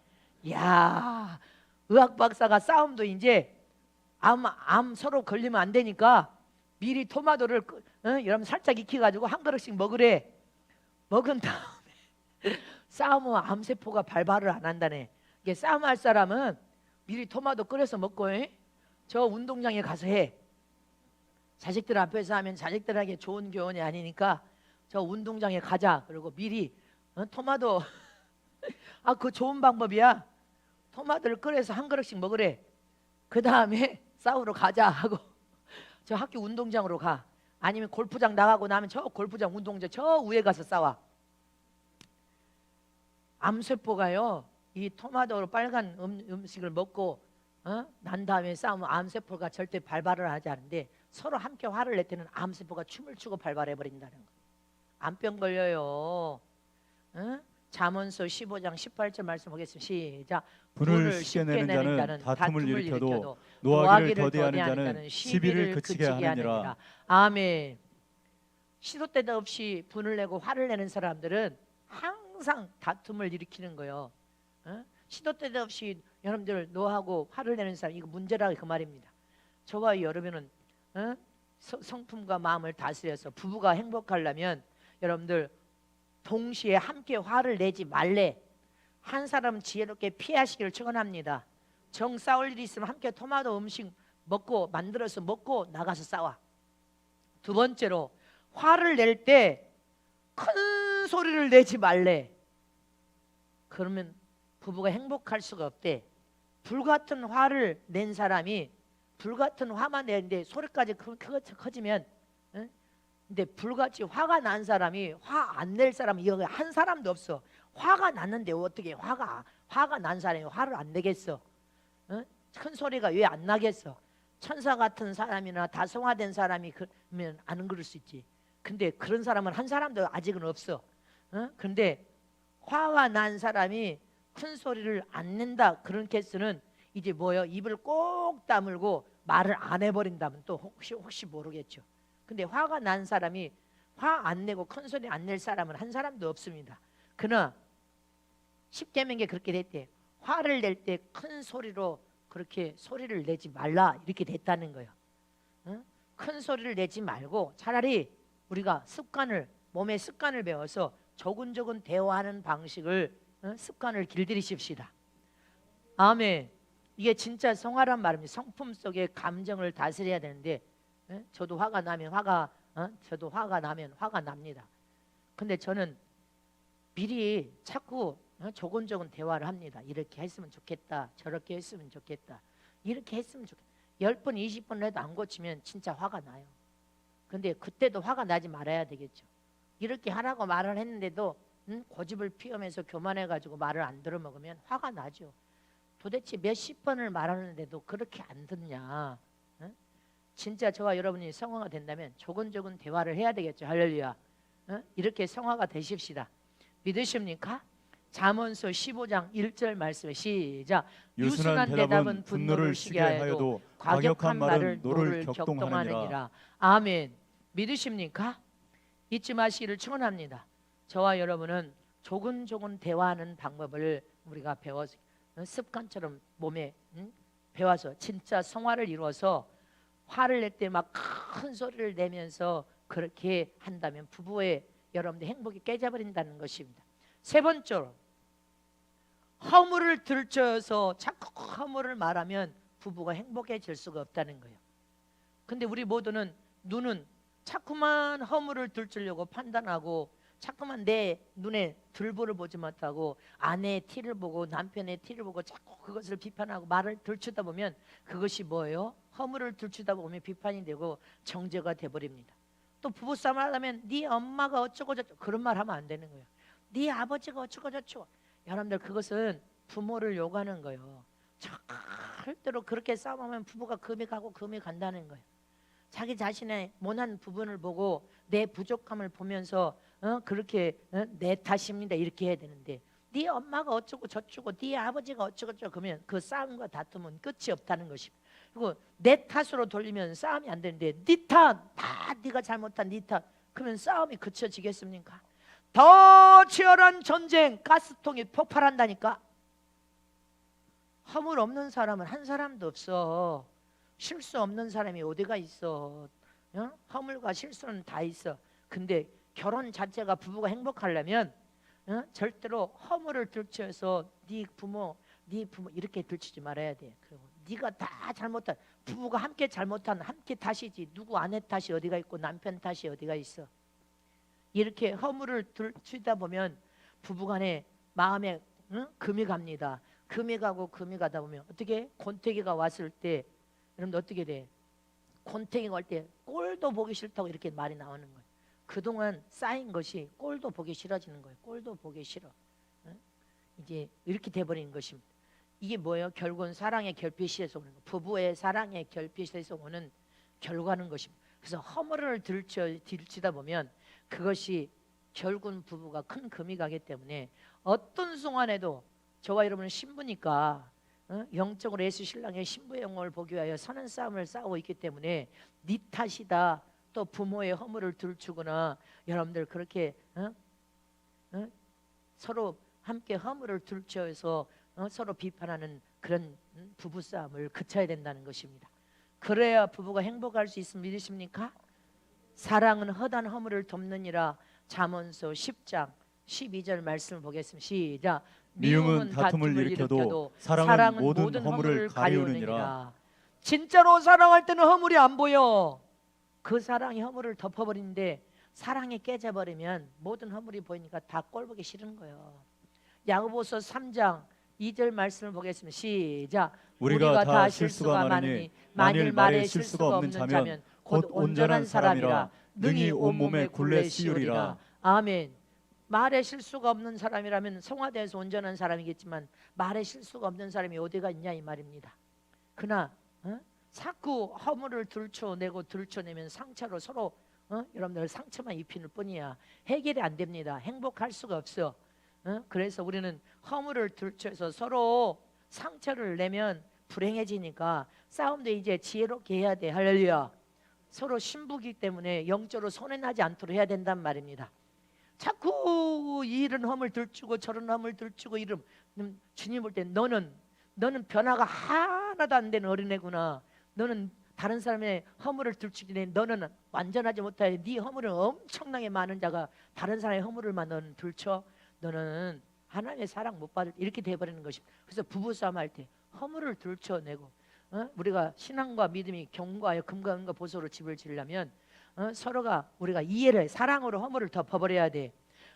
이야, 의학 박사가 싸움도 이제 암 서로 걸리면 안 되니까 미리 토마토를 여러분 살짝 익혀가지고 한 그릇씩 먹으래. 먹은 다음에 싸움은 암세포가 발발을 안 한다네. 이게 싸움할 사람은 미리 토마토 끓여서 먹고 저 운동장에 가서 해. 자식들 앞에서 하면 자식들에게 좋은 교훈이 아니니까 저 운동장에 가자. 그리고 미리 토마토 그거 좋은 방법이야. 토마토를 끓여서 한 그릇씩 먹으래. 그 다음에 싸우러 가자 하고 저 학교 운동장으로 가. 아니면 골프장 나가고 나면 저 골프장 운동장 저 위에 가서 싸워. 암세포가요, 이 토마토로 빨간 음식을 먹고 난 다음에 싸우면 암세포가 절대 발발을 하지 않는데, 서로 함께 화를 낼 때는 암세포가 춤을 추고 발발해 버린다는 거. 암병 걸려요. 잠언서 15장 18절 말씀 보겠습니다. 시작. 분을 쉽게 내는 자는 다툼을 일으켜도 노하기를 더디하는 자는 시비를 그치게 하느니라. 아멘. 시도 때도 없이 분을 내고 화를 내는 사람들은 항상 다툼을 일으키는 거예요. 시도 때도 없이 여러분들 노하고 화를 내는 사람, 이거 문제라 그 말입니다. 저와 여러분은 성품과 마음을 다스려서 부부가 행복하려면 여러분들 동시에 함께 화를 내지 말래. 한 사람은 지혜롭게 피하시기를 축원합니다. 정 싸울 일이 있으면 함께 토마토 음식 만들어서 먹고 나가서 싸워. 두 번째로, 화를 낼 때 큰 소리를 내지 말래. 그러면 부부가 행복할 수가 없대. 불같은 화를 낸 사람이 불같은 화만 내는데 소리까지 커지면, 근데 불같이 화가 난 사람이 화 안 낼 사람이 여기 한 사람도 없어. 화가 났는데 어떻게 화가 난 사람이 화를 안 내겠어? 큰 소리가 왜 안 나겠어? 천사 같은 사람이나 다성화된 사람이 그러면 안 그럴 수 있지. 근데 그런 사람은 한 사람도 아직은 없어. 근데 화가 난 사람이 큰 소리를 안 낸다, 그런 케이스는 이제 뭐요? 입을 꼭 다물고 말을 안 해버린다면 또 혹시 모르겠죠. 근데 화가 난 사람이 화 안 내고 큰 소리 안 낼 사람은 한 사람도 없습니다. 그러나 십계명에 그렇게 됐대. 화를 낼 때 큰 소리로 그렇게 소리를 내지 말라, 이렇게 됐다는 거예요. 큰 소리를 내지 말고 차라리 우리가 몸의 습관을 배워서 조근조근 대화하는 방식을 습관을 길들이십시다. 아멘. 이게 진짜 성화란 말입니다. 성품 속에 감정을 다스려야 되는데, 저도 화가 나면 화가 납니다. 근데 저는 미리 자꾸 조곤조곤 대화를 합니다. 이렇게 했으면 좋겠다, 저렇게 했으면 좋겠다, 이렇게 했으면 좋겠다. 10번 20번 해도 안 고치면 진짜 화가 나요. 근데 그때도 화가 나지 말아야 되겠죠. 이렇게 하라고 말을 했는데도 고집을 피우면서 교만해가지고 말을 안 들어먹으면 화가 나죠. 도대체 몇십 번을 말하는데도 그렇게 안 듣냐? 진짜 저와 여러분이 성화가 된다면 조곤조곤 대화를 해야 되겠죠. 할렐루야. 이렇게 성화가 되십시다. 믿으십니까? 잠언서 15장 1절 말씀에 시작. 유순한 대답은 분노를 쉬게 하여도 과격한 말은 노를 격동하느니라. 아멘. 믿으십니까? 잊지 마시기를 축원합니다. 저와 여러분은 조근조근 대화하는 방법을 우리가 배워서 습관처럼 몸에 배워서 진짜 성화를 이루어서 화를 낼 때 막 큰 소리를 내면서 그렇게 한다면 부부의 여러분들 행복이 깨져버린다는 것입니다. 세 번째로 허물을 들춰서 자꾸 허물을 말하면 부부가 행복해질 수가 없다는 거예요. 근데 우리 모두는 눈은 자꾸만 허물을 들추려고 판단하고 자꾸만 내 눈에 들보를 보지 못하고 아내의 티를 보고 남편의 티를 보고 자꾸 그것을 비판하고 말을 들추다 보면 그것이 뭐예요? 허물을 들추다 보면 비판이 되고 정죄가 돼버립니다. 또 부부싸움을 하려면 네 엄마가 어쩌고 저쩌고 그런 말 하면 안 되는 거예요. 네 아버지가 어쩌고 저쩌고. 여러분들 그것은 부모를 욕하는 거예요. 절대로 그렇게 싸움하면 부부가 금이 가고 금이 간다는 거예요. 자기 자신의 못난 부분을 보고 내 부족함을 보면서 그렇게 내 탓입니다 이렇게 해야 되는데 네 엄마가 어쩌고 저쩌고 네 아버지가 어쩌고 저쩌고 그러면 그 싸움과 다툼은 끝이 없다는 것입니다. 그리고 내 탓으로 돌리면 싸움이 안 되는데 네 탓, 다 네가 잘못한 네 탓 그러면 싸움이 그쳐지겠습니까? 더 치열한 전쟁 가스통이 폭발한다니까. 허물 없는 사람은 한 사람도 없어. 실수 없는 사람이 어디가 있어? 허물과 실수는 다 있어. 근데 결혼 자체가 부부가 행복하려면 절대로 허물을 들춰서 네 부모 이렇게 들추지 말아야 돼. 그리고 네가 다 잘못한 부부가 함께 잘못한 함께 탓이지 누구 아내 탓이 어디가 있고 남편 탓이 어디가 있어. 이렇게 허물을 들추다 보면 부부간에 마음에 금이 갑니다. 금이 가고 금이 가다 보면 어떻게 곤태기가 왔을 때 여러분 어떻게 돼? 곤태기가 올 때 꼴도 보기 싫다고 이렇게 말이 나오는 거예요. 그동안 쌓인 것이 꼴도 보기 싫어지는 거예요. 꼴도 보기 싫어. 이제 이렇게 돼버리는 것입니다. 이게 뭐예요? 결국은 사랑의 결핍에서 오는 거. 부부의 사랑의 결핍에서 오는 결과는 것입니다. 그래서 허물을 들추다 보면 그것이 결국은 부부가 큰 금이 가기 때문에 어떤 순간에도 저와 여러분은 신부니까 영적으로 예수 신랑의 신부의 영광을 보기 위하여 선한 싸움을 싸우고 있기 때문에 네 탓이다 또 부모의 허물을 들추거나 여러분들 그렇게 서로 함께 허물을 들춰서 서로 비판하는 그런 부부싸움을 그쳐야 된다는 것입니다. 그래야 부부가 행복할 수 있음을 믿으십니까? 사랑은 허다한 허물을 덮느니라. 잠언서 10장 12절 말씀을 보겠습니다. 시작. 미움은 다툼을 일으켜도 사랑은 모든 허물을 가리우느니라. 진짜로 사랑할 때는 허물이 안 보여. 그 사랑이 허물을 덮어버리는데 사랑이 깨져버리면 모든 허물이 보이니까 다 꼴보기 싫은 거예요. 야고보서 3장 2절 말씀을 보겠습니다. 시작. 우리가 다 실수가 많으니 만일 말에 실수가 없는 자면 곧 온전한 사람이라 능히 온몸에 굴레 씌우리라. 아멘. 말에 실수가 없는 사람이라면 성화되어서 온전한 사람이겠지만 말에 실수가 없는 사람이 어디가 있냐 이 말입니다. 그러나 자꾸 허물을 들춰내면 상처로 서로 여러분들 상처만 입히는 뿐이야. 해결이 안 됩니다. 행복할 수가 없어. 그래서 우리는 허물을 들춰서 서로 상처를 내면 불행해지니까 싸움도 이제 지혜롭게 해야 돼. 할렐루야. 서로 신부기 때문에 영적으로 손해나지 않도록 해야 된단 말입니다. 자꾸 이런 허물 들추고 저런 허물 들추고 이름 주님 볼 때 너는 변화가 하나도 안 되는 어린애구나. 너는 다른 사람의 허물을 들추기 때문에 너는 완전하지 못해. 네 허물은 엄청나게 많은 자가 다른 사람의 허물을만 너는 들춰. 너는 하나님의 사랑 못 받을 이렇게 돼버리는 것입니다. 그래서 부부싸움 할 때 허물을 들춰내고 우리가 신앙과 믿음이 경과하여 금과 은과 보석으로 집을 지으려면 서로가 우리가 이해를 사랑으로 허물을 덮어버려야 돼.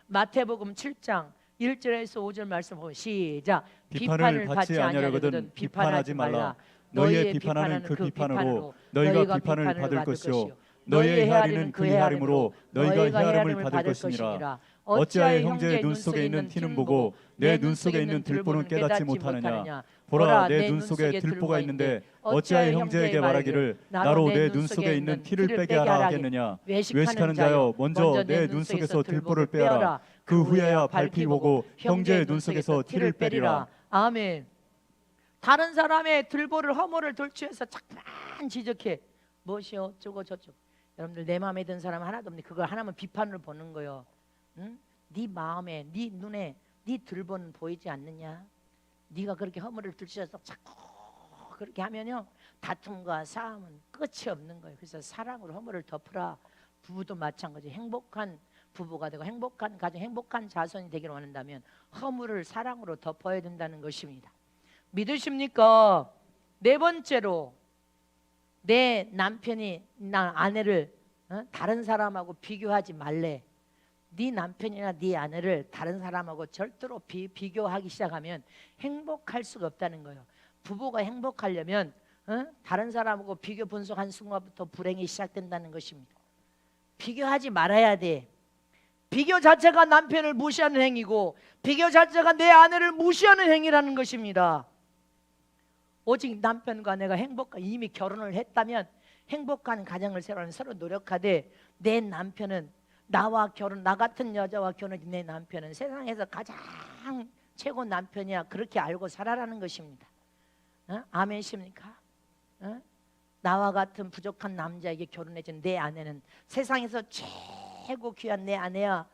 마태복음 7장 1절에서 5절 말씀 보면 시작. 비판을 받지 아니하려거든 비판하지 말라. 너희의 비판하는 그 비판으로 너희가 비판을 받을 것이요 너희의 헤아리는 그 헤아림으로 너희가 헤아림을 받을 것이니라. 어찌하여 형제의 눈 속에 있는 티는 보고 내 눈 속에 있는 들보는 깨닫지 못하느냐. 보라, 내 눈 속에 들보가 있는데 어찌하여 형제에게 말하기를 나로 내 눈 속에 있는 티를 빼게 하라 하겠느냐. 외식하는 자여 먼저 내 눈 속에서 들보를 빼어라. 그 후에야 발피 보고 형제의 눈 속에서 티를 빼리라. 아멘. 다른 사람의 들보를 허물을 돌취해서 자꾸만 지적해. 무엇이 어쩌고 저쩌고. 여러분들 내 마음에 든 사람 하나도 없는데 그걸 하나만 비판으로 보는 거예요. 응? 네 마음에 네 눈에 네 들보는 보이지 않느냐? 네가 그렇게 허물을 들춰서 자꾸 그렇게 하면요 다툼과 싸움은 끝이 없는 거예요. 그래서 사랑으로 허물을 덮으라. 부부도 마찬가지. 행복한 부부가 되고 행복한 가정, 행복한 자손이 되기를 원한다면 허물을 사랑으로 덮어야 된다는 것입니다. 믿으십니까? 네 번째로 내 남편이 나 아내를 다른 사람하고 비교하지 말래. 네 남편이나 네 아내를 다른 사람하고 절대로 비교하기 시작하면 행복할 수가 없다는 거예요. 부부가 행복하려면 다른 사람하고 비교 분석한 순간부터 불행이 시작된다는 것입니다. 비교하지 말아야 돼. 비교 자체가 남편을 무시하는 행위고 비교 자체가 내 아내를 무시하는 행위라는 것입니다. 오직 남편과 내가 이미 결혼을 했다면 행복한 가정을 세우는 서로 노력하되 내 남편은 나 같은 여자와 결혼한 내 남편은 세상에서 가장 최고 남편이야. 그렇게 알고 살아라는 것입니다. 아멘이십니까? 나와 같은 부족한 남자에게 결혼해준 내 아내는 세상에서 최고 귀한 내 아내야.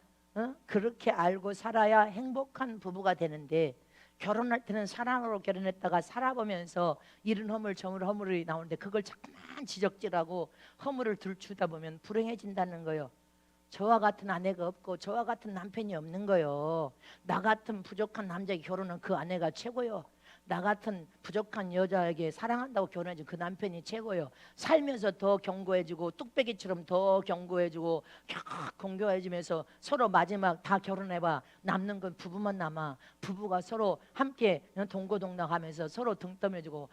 그렇게 알고 살아야 행복한 부부가 되는데 결혼할 때는 사랑으로 결혼했다가 살아보면서 이런 허물 저물 허물이 나오는데 그걸 자꾸만 지적질하고 허물을 들추다 보면 불행해진다는 거예요. 저와 같은 아내가 없고 저와 같은 남편이 없는 거예요. 나 같은 부족한 남자에게 결혼한 그 아내가 최고요. 나 같은 부족한 여자에게 사랑한다고 결혼해준 그 남편이 최고요. 살면서 더 견고해지고 뚝배기처럼 더 견고해지고 견고해지면서 서로 마지막 다 결혼해봐 남는 건 부부만 남아. 부부가 서로 함께 동고동락하면서 서로 등 떠밀어주고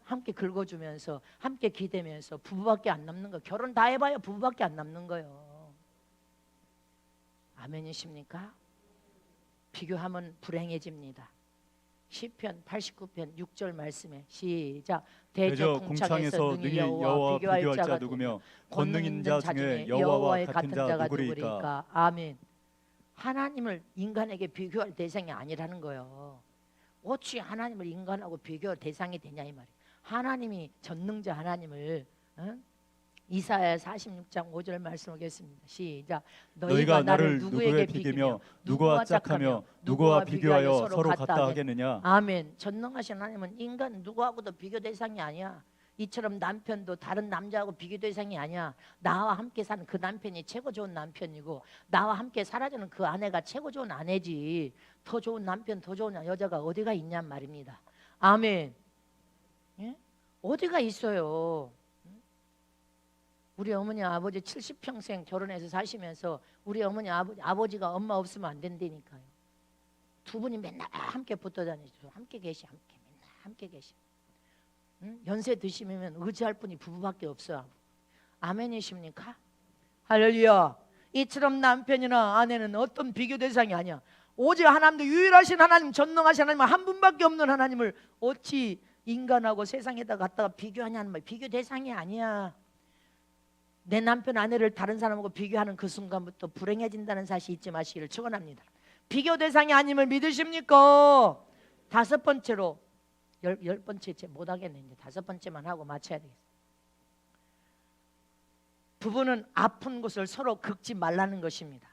함께 긁어주면서 함께 기대면서 부부밖에 안 남는 거. 결혼 다 해봐야 부부밖에 안 남는 거예요. 아멘이십니까? 비교하면 불행해집니다. 시편 89편 6절 말씀에 시작. 대저 궁창에서 능히 여호와와 비교할 자 누구며 권능 있는 자 중에 여호와와 같은 자가 누구리까. 아멘. 하나님을 인간에게 비교할 대상이 아니라는 거예요. 어찌 하나님을 인간하고 비교할 대상이 되냐 이 말이에요. 하나님이 전능자 하나님을 이사야 46장 5절 말씀하겠습니다. 시작. 너희가 나를 누구에게 비교며 누구와 짝하며 누구와 비교하여 서로 같다 하겠느냐. 아멘. 전능하신 하나님은 인간 누구하고도 비교 대상이 아니야. 이처럼 남편도 다른 남자하고 비교 대상이 아니야. 나와 함께 사는 그 남편이 최고 좋은 남편이고 나와 함께 살아주는 그 아내가 최고 좋은 아내지. 더 좋은 남편, 더 좋은 여자가 어디가 있냔 말입니다. 아멘. 예? 어디가 있어요? 우리 어머니 아버지 70평생 결혼해서 사시면서 우리 어머니 아버지가 엄마 없으면 안 된다니까요. 두 분이 맨날 함께 붙어 다니죠. 함께 계시 맨날 함께 계시. 연세 드시면 의지할 분이 부부밖에 없어요. 아멘이십니까? 할렐루야. 이처럼 남편이나 아내는 어떤 비교 대상이 아니야. 오직 하나님도 유일하신 하나님, 전능하신 하나님 한 분밖에 없는 하나님을 어찌 인간하고 세상에다 갖다가 비교하냐는 말. 비교 대상이 아니야. 내 남편 아내를 다른 사람하고 비교하는 그 순간부터 불행해진다는 사실 잊지 마시기를 축원합니다. 비교 대상이 아님을 믿으십니까? 다섯 번째로 열 번째 못 하겠네. 이제 다섯 번째만 하고 마쳐야 되겠어. 부부는 아픈 곳을 서로 긁지 말라는 것입니다.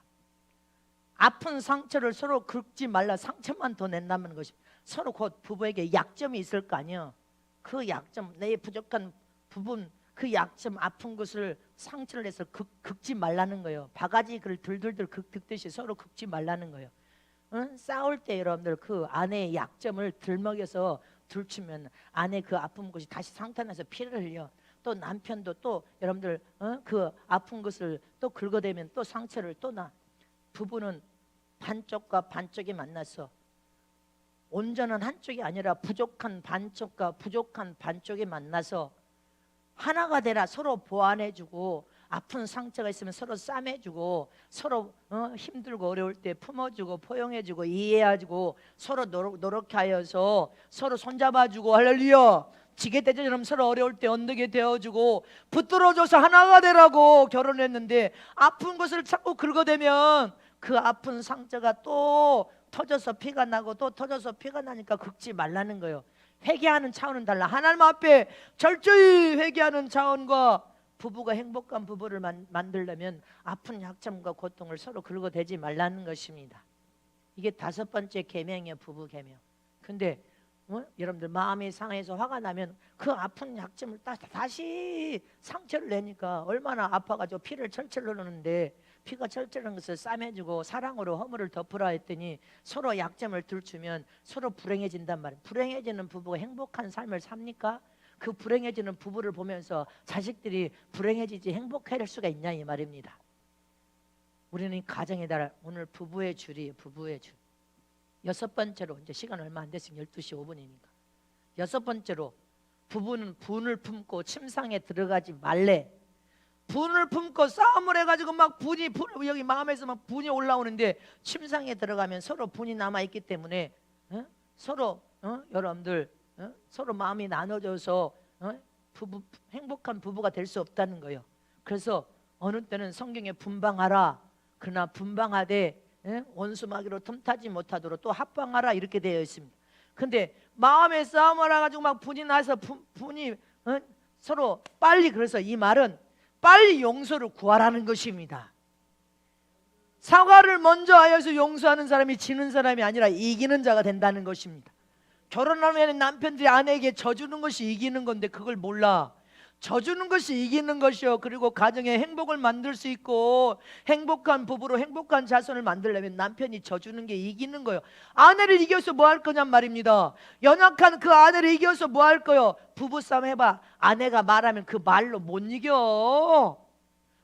아픈 상처를 서로 긁지 말라. 상처만 더 낸다는 것입니다. 서로 곧 부부에게 약점이 있을 거 아니에요. 그 약점, 내 부족한 부분, 그 약점, 아픈 것을 상처를 내서 긁지 말라는 거예요. 바가지 그를 들들들 긁듯이 서로 긁지 말라는 거예요. 싸울 때 여러분들 그 아내의 약점을 들먹여서 들추면 아내 그 아픈 곳이 다시 상탄해서 피를 흘려. 또 남편도 또 여러분들 그 아픈 것을 또 긁어대면 또 상처를 또 나. 부부는 반쪽과 반쪽이 만나서 온전한 한쪽이 아니라 부족한 반쪽과 부족한 반쪽이 만나서 하나가 되라. 서로 보완해주고 아픈 상처가 있으면 서로 싸매주고 서로 힘들고 어려울 때 품어주고 포용해주고 이해해주고 서로 노력하여서 서로 손잡아주고 할렐루야. 지게대처럼 서로 어려울 때 언덕이 되어주고 붙들어줘서 하나가 되라고 결혼했는데 아픈 것을 자꾸 긁어대면 그 아픈 상처가 또 터져서 피가 나고 또 터져서 피가 나니까 긁지 말라는 거예요. 회개하는 차원은 달라. 하나님 앞에 철저히 회개하는 차원과 부부가 행복한 부부를 만들려면 아픈 약점과 고통을 서로 긁어대지 말라는 것입니다. 이게 5번째 계명이에요. 부부 계명. 근데 여러분들 마음이 상해서 화가 나면 그 아픈 약점을 다시 상처를 내니까 얼마나 아파가지고 피를 철철 흐르는데, 피가 철철 흐르는 것을 싸매주고 사랑으로 허물을 덮으라 했더니 서로 약점을 들추면 서로 불행해진단 말이에요. 불행해지는 부부가 행복한 삶을 삽니까? 그 불행해지는 부부를 보면서 자식들이 불행해지지 행복할 수가 있냐 이 말입니다. 우리는 가정의 달, 오늘 부부의 줄이에요. 부부의 줄. 6번째로, 이제 시간 얼마 안 됐으면 12시 5분이니까 6번째로, 부부는 분을 품고 침상에 들어가지 말래. 분을 품고 싸움을 해가지고 막 분이 여기 마음에서 막 분이 올라오는데 침상에 들어가면 서로 분이 남아있기 때문에 서로 여러분들 서로 마음이 나눠져서 행복한 부부가 될 수 없다는 거예요. 그래서 어느 때는 성경에 분방하라, 그러나 분방하되 원수마귀로 틈타지 못하도록 또 합방하라 이렇게 되어 있습니다. 근데 마음에 싸움을 해가지고 막 분이 나서 분이 서로 빨리, 그래서 이 말은 빨리 용서를 구하라는 것입니다. 사과를 먼저 하여서 용서하는 사람이 지는 사람이 아니라 이기는 자가 된다는 것입니다. 결혼하면 남편들이 아내에게 져주는 것이 이기는 건데 그걸 몰라. 져주는 것이 이기는 것이요, 그리고 가정에 행복을 만들 수 있고 행복한 부부로 행복한 자손을 만들려면 남편이 져주는 게 이기는 거예요. 아내를 이겨서 뭐 할 거냔 말입니다. 연약한 그 아내를 이겨서 뭐 할 거요? 부부싸움 해봐. 아내가 말하면 그 말로 못 이겨.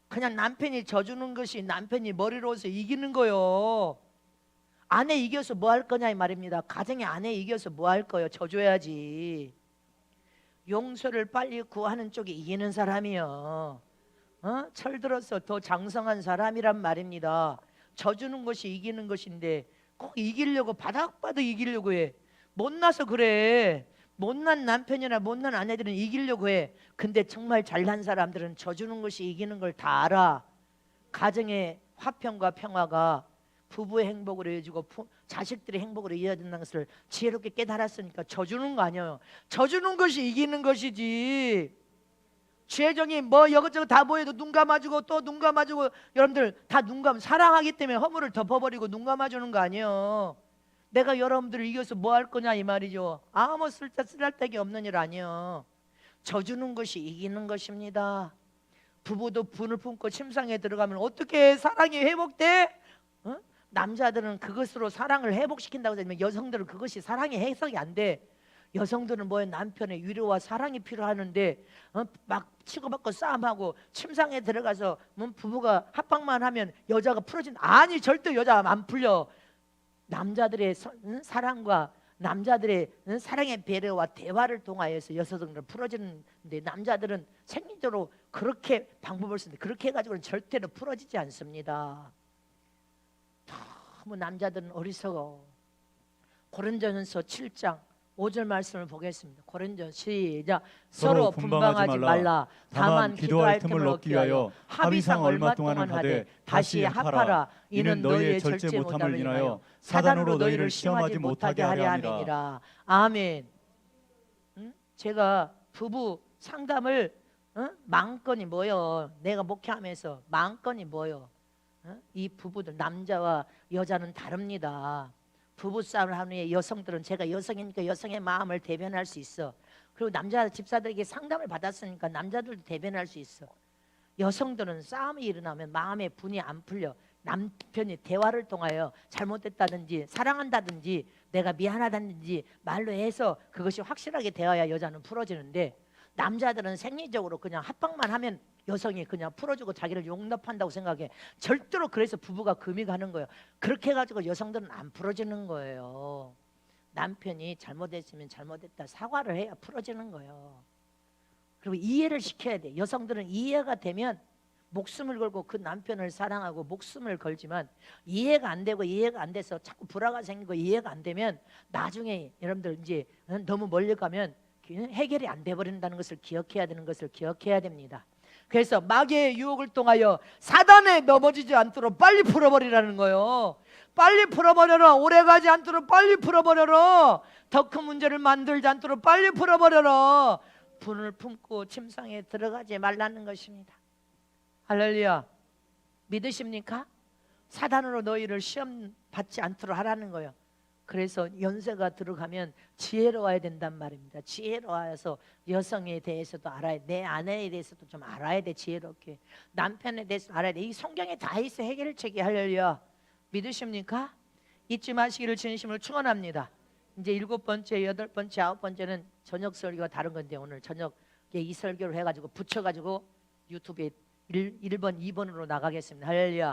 그냥 남편이 져주는 것이 남편이 머리로서 이기는 거요. 아내 이겨서 뭐 할 거냐 이 말입니다. 가정에 아내 이겨서 뭐 할 거요? 져줘야지. 용서를 빨리 구하는 쪽이 이기는 사람이요. 철들어서 더 장성한 사람이란 말입니다. 져주는 것이 이기는 것인데 꼭 이기려고 바닥바닥 이기려고 해. 못나서 그래. 못난 남편이나 못난 아내들은 이기려고 해. 근데 정말 잘난 사람들은 져주는 것이 이기는 걸 다 알아. 가정의 화평과 평화가 부부의 행복으로 이어지고 자식들의 행복으로 이어진다는 것을 지혜롭게 깨달았으니까 져주는 거 아니에요. 져주는 것이 이기는 것이지. 죄정이 뭐 이것저것 다 보여도 눈 감아주고 또 눈 감아주고, 여러분들 다 사랑하기 때문에 허물을 덮어버리고 눈 감아주는 거 아니에요. 내가 여러분들을 이겨서 뭐 할 거냐 이 말이죠. 아무 쓸데기 없는 일 아니에요. 져주는 것이 이기는 것입니다. 부부도 분을 품고 침상에 들어가면 어떻게 사랑이 회복돼? 남자들은 그것으로 사랑을 회복시킨다고 하지만 여성들은 그것이 사랑의 해석이 안 돼. 여성들은 뭐예요? 남편의 위로와 사랑이 필요하는데 막 치고받고 싸움하고 침상에 들어가서 부부가 합방만 하면 여자가 아니, 절대 여자가 안 풀려. 남자들의 사랑과 남자들의 사랑의 배려와 대화를 통하여서 여성들은 풀어지는데, 남자들은 생리적으로 그렇게 방법을 쓰는데 그렇게 해가지고는 절대로 풀어지지 않습니다. 너무 남자들은 어리석어. 고린도전서 7장 5절 말씀을 보겠습니다. 고린도전 시작. 서로 분방하지 말라. 다만 기도할 틈을 얻기 위하여 합의상 얼마 동안 하되 다시 합하라. 이는 너희의 절제 못함을 인하여 사단으로 너희를 시험하지 못하게 하려 함이니라. 아멘. 제가 부부 상담을 만건이 뭐요? 내가 목회하면서 만건이 뭐요? 이 부부들, 남자와 여자는 다릅니다. 부부싸움을 하는 후에 여성들은, 제가 여성이니까 여성의 마음을 대변할 수 있어. 그리고 남자 집사들에게 상담을 받았으니까 남자들도 대변할 수 있어. 여성들은 싸움이 일어나면 마음의 분이 안 풀려. 남편이 대화를 통하여 잘못됐다든지 사랑한다든지 내가 미안하다든지 말로 해서 그것이 확실하게 되어야 여자는 풀어지는데, 남자들은 생리적으로 그냥 합방만 하면 여성이 그냥 풀어주고 자기를 용납한다고 생각해. 절대로. 그래서 부부가 금이 가는 거예요. 그렇게 해가지고 여성들은 안 풀어지는 거예요. 남편이 잘못했으면 잘못했다 사과를 해야 풀어지는 거예요. 그리고 이해를 시켜야 돼. 여성들은 이해가 되면 목숨을 걸고 그 남편을 사랑하고 목숨을 걸지만, 이해가 안 되고 이해가 안 돼서 자꾸 불화가 생기고 이해가 안 되면 나중에 여러분들 이제 너무 멀리 가면 해결이 안 돼 버린다는 것을 기억해야 되는 것을 기억해야 됩니다. 그래서 마귀의 유혹을 통하여 사단에 넘어지지 않도록 빨리 풀어버리라는 거예요. 빨리 풀어버려라. 오래가지 않도록 빨리 풀어버려라. 더 큰 문제를 만들지 않도록 빨리 풀어버려라. 분을 품고 침상에 들어가지 말라는 것입니다. 할렐루야. 믿으십니까? 사단으로 너희를 시험 받지 않도록 하라는 거예요. 그래서 연세가 들어가면 지혜로워야 된단 말입니다. 지혜로워서 여성에 대해서도 알아야 돼. 내 아내에 대해서도 좀 알아야 돼. 지혜롭게. 남편에 대해서 알아야 돼. 이 성경에 다 있어. 해결책이. 할렐루야. 믿으십니까? 잊지 마시기를 진심으로 축원합니다. 이제 7번째, 8번째, 9번째는 저녁 설교가 다른 건데 오늘 저녁에 이 설교를 해가지고 붙여가지고 유튜브에 1번, 2번으로 나가겠습니다. 할렐루야.